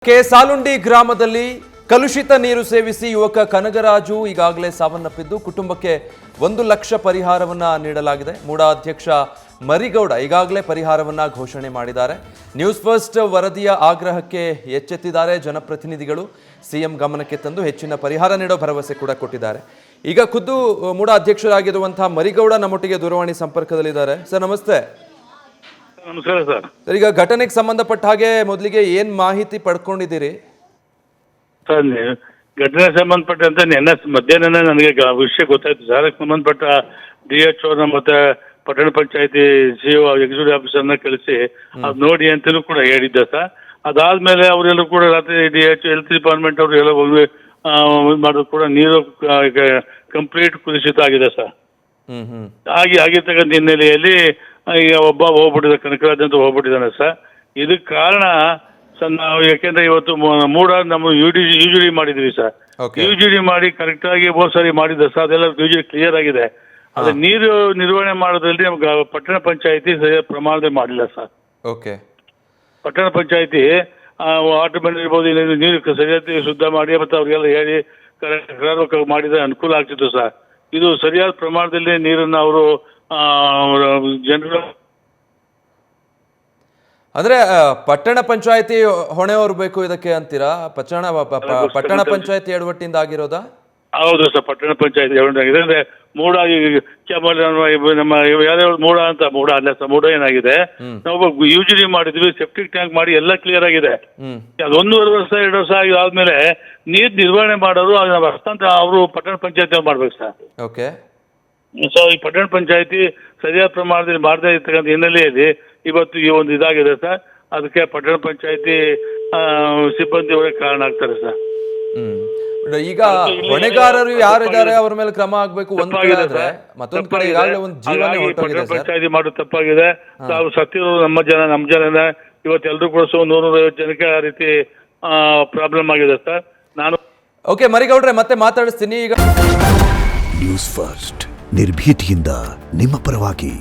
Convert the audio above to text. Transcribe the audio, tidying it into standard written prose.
ಸಾಲುಂಡಿ ಗ್ರಾಮದಲ್ಲಿ ಕಲುಷಿತ ನೀರು ಸೇವಿಸಿ ಯುವಕ ಕನಗರಾಜು ಈಗಾಗಲೇ ಸಾವನ್ನಪ್ಪಿದ್ದು ಕುಟುಂಬಕ್ಕೆ 1 ಲಕ್ಷ ಪರಿಹಾರವನ್ನ ನೀಡಲಾಗಿದೆ. ಮೂಡಾ ಅಧ್ಯಕ್ಷ ಮರಿಗೌಡ ಈಗಾಗಲೇ ಪರಿಹಾರವನ್ನ ಘೋಷಣೆ ಮಾಡಿದ್ದಾರೆ. ನ್ಯೂಸ್ ಫಸ್ಟ್ ವರದಿಯ ಆಗ್ರಹಕ್ಕೆ ಎಚ್ಚೆತ್ತಿದ್ದಾರೆ ಜನಪ್ರತಿನಿಧಿಗಳು. ಸಿಎಂ ಗಮನಕ್ಕೆ ತಂದು ಹೆಚ್ಚಿನ ಪರಿಹಾರ ನೀಡೋ ಭರವಸೆ ಕೂಡ ಕೊಟ್ಟಿದ್ದಾರೆ. ಈಗ ಖುದ್ದು ಮೂಡಾ ಅಧ್ಯಕ್ಷರಾಗಿರುವಂತಹ ಮರಿಗೌಡ ನಮ್ಮೊಟ್ಟಿಗೆ ದೂರವಾಣಿ ಸಂಪರ್ಕದಲ್ಲಿದ್ದಾರೆ. ಸರ್ ನಮಸ್ತೆ. ನಮಸ್ಕಾರ ಸರ್. ಈಗ ಘಟನೆಗೆ ಸಂಬಂಧಪಟ್ಟ ಹಾಗೆ ಮೊದಲಿಗೆ ಏನ್ ಮಾಹಿತಿ ಪಡ್ಕೊಂಡಿದ್ದೀರಿ? ಸರ್ ಘಟನೆ ಸಂಬಂಧಪಟ್ಟಂತೆ ನಿನ್ನೆ ಮಧ್ಯಾಹ್ನ ನನಗೆ ವಿಷಯ ಗೊತ್ತಾಯ್ತು ಸರ್. ಅದಕ್ಕೆ ಸಂಬಂಧಪಟ್ಟ DHO ಮತ್ತೆ ಪಟ್ಟಣ ಪಂಚಾಯತಿ CEO ಎಕ್ಸಿಕ್ಯೂಟಿವ್ ಆಫೀಸರ್ನ ಕಳಿಸಿ ಅದು ನೋಡಿ ಅಂತಲೂ ಕೂಡ ಹೇಳಿದ್ದೆ ಸರ್. ಅದಾದ್ಮೇಲೆ ಅವರೆಲ್ಲರೂ ಕೂಡ ರಾತ್ರಿ DHO ಹೆಲ್ತ್ ಡಿಪಾರ್ಟ್ಮೆಂಟ್ ಅವರು ಎಲ್ಲ ಹೋಗಿ ಮಾಡೋದು ಕೂಡ ನೀರು ಕಂಪ್ಲೀಟ್ ಕುಲುಷಿತ ಆಗಿದೆ ಸರ್. ಆಗಿರ್ತಕ್ಕಂಥ ಹಿನ್ನೆಲೆಯಲ್ಲಿ ಈಗ ಒಬ್ಬ ಹೋಗ್ಬಿಟ್ಟಿದ್ದ, ಕನಕರಾಜ್ ಅಂತ ಹೋಗ್ಬಿಟ್ಟಿದ್ದಾನೆ ಸರ್. ಇದಕ್ಕೆ ಕಾರಣ ಸರ್ ನಾವು ಯಾಕೆಂದ್ರೆ ಇವತ್ತು ಮೂಡ ನಮ್ಮ ಯುಜಿಡಿ ಮಾಡಿದ್ವಿ ಸರ್. ಯುಜಿಡಿ ಮಾಡಿ ಕರೆಕ್ಟ್ ಆಗಿ ಹೋದ್ ಸಾರಿ ಮಾಡಿದ್ದೆ ಸರ್. ಅದೆಲ್ಲ ಯುಜಿಡಿ ಕ್ಲಿಯರ್ ಆಗಿದೆ. ಅದೇ ನೀರು ನಿರ್ವಹಣೆ ಮಾಡೋದ್ರಲ್ಲಿ ನಮ್ಗೆ ಪಟ್ಟಣ ಪಂಚಾಯತಿ ಸರಿಯಾದ ಪ್ರಮಾಣದಲ್ಲಿ ಮಾಡಿಲ್ಲ ಸರ್. ಓಕೆ, ಪಟ್ಟಣ ಪಂಚಾಯತಿ ವಾಟರ್ ಮೆನ್ ಇರ್ಬೋದು, ನೀರು ಸರಿಯಾದ ಶುದ್ಧ ಮಾಡಿ ಮತ್ತೆ ಅವ್ರಿಗೆಲ್ಲ ಹೇಳಿ ಕರೆಕ್ಟ್ ಮಾಡಿದ್ರೆ ಅನುಕೂಲ ಆಗ್ತಿತ್ತು ಸರ್. ಇದು ಸರಿಯಾದ ಪ್ರಮಾಣದಲ್ಲಿ ನೀರನ್ನು ಅವರು ಜನರು ಅಂದ್ರೆ ಪಟ್ಟಣ ಪಂಚಾಯತಿ ಹೊಣೆ ಹೊರಬೇಕು ಇದಕ್ಕೆ ಅಂತೀರಾ? ಪಟ್ಟಣ ಪಂಚಾಯತಿ ಎಡವಟ್ಟಿಂದ ಆಗಿರೋದಾ? ಹೌದು ಸರ್, ಪಟ್ಟಣ ಪಂಚಾಯತಿ ಎಡವಟ್ಟಾಗಿದೆ. ಅಂದ್ರೆ ಮೂಡ ನಮ್ಮ ಯಾವ್ಯಾವ ಮೂಡ ಅಲ್ಲ ಸರ್. ಮೂಡ ಏನಾಗಿದೆ, ನಾವು ಯುಜಿಡಿ ಮಾಡಿದ್ವಿ, ಸೆಪ್ಟಿಕ್ ಟ್ಯಾಂಕ್ ಮಾಡಿ ಎಲ್ಲ ಕ್ಲಿಯರ್ ಆಗಿದೆ. ಅದು 1.5 ವರ್ಷ 2 ವರ್ಷ ಆದ್ಮೇಲೆ ನೀರ್ ನಿರ್ವಹಣೆ ಮಾಡೋರು ಹಸ್ತಾಂತರ ಅವರು ಪಟ್ಟಣ ಪಂಚಾಯತಿ ಮಾಡ್ಬೇಕು ಸರ್. ಓಕೆ, ಸೊ ಈ ಪಟ್ಟಣ ಪಂಚಾಯತಿ ಸರಿಯಾದ ಪ್ರಮಾಣದಲ್ಲಿ ಮಾಡದೇ ಇರ್ತಕ್ಕಂಥ ಹಿನ್ನೆಲೆಯಲ್ಲಿ ಇವತ್ತು ಈ ಒಂದು ಇದಾಗಿದೆ ಸರ್. ಅದಕ್ಕೆ ಪಟ್ಟಣ ಪಂಚಾಯತಿ ಸಿಬ್ಬಂದಿ ಅವರೇ ಕಾರಣ ಆಗ್ತಾರೆ ಸರ್. ಈಗ ಹೊಣೆಗಾರರು ಯಾರಿದ್ದಾರೆ ಅವ್ರ ಮೇಲೆ ಕ್ರಮ ಆಗ್ಬೇಕು. ಒಂದ್ ಕಡೆ ಆದ್ರೆ ಮತ್ತೊಂದ್ ಕಡೆ ಈಗಾಗಲೇ ಒಂದು ಜೀವನ ಹೊರಟೋಗಿದೆ ಸರ್. ಪಂಚಾಯತಿ ಮಾಡೋದು ತಪ್ಪಾಗಿದೆ. ತಾವು ಸತ್ತಿರೋರು ನಮ್ಮ ಜನ ಇವತ್ತೆಲ್ಲರೂ ಕೂಡ 150 ಜನಕ್ಕೆ ಆ ರೀತಿ ಪ್ರಾಬ್ಲಮ್ ಆಗಿದೆ ಸರ್. ನಾನು ಓಕೆ ಮರಿಗೌಡ್ರೆ, ಮತ್ತೆ ಮಾತಾಡಿಸ್ತೀನಿ. ಈಗ ನ್ಯೂಸ್ ಫಸ್ಟ್ ನಿರ್ಭೀತಿಯಿಂದ ನಿಮ್ಮ ಪರವಾಗಿ.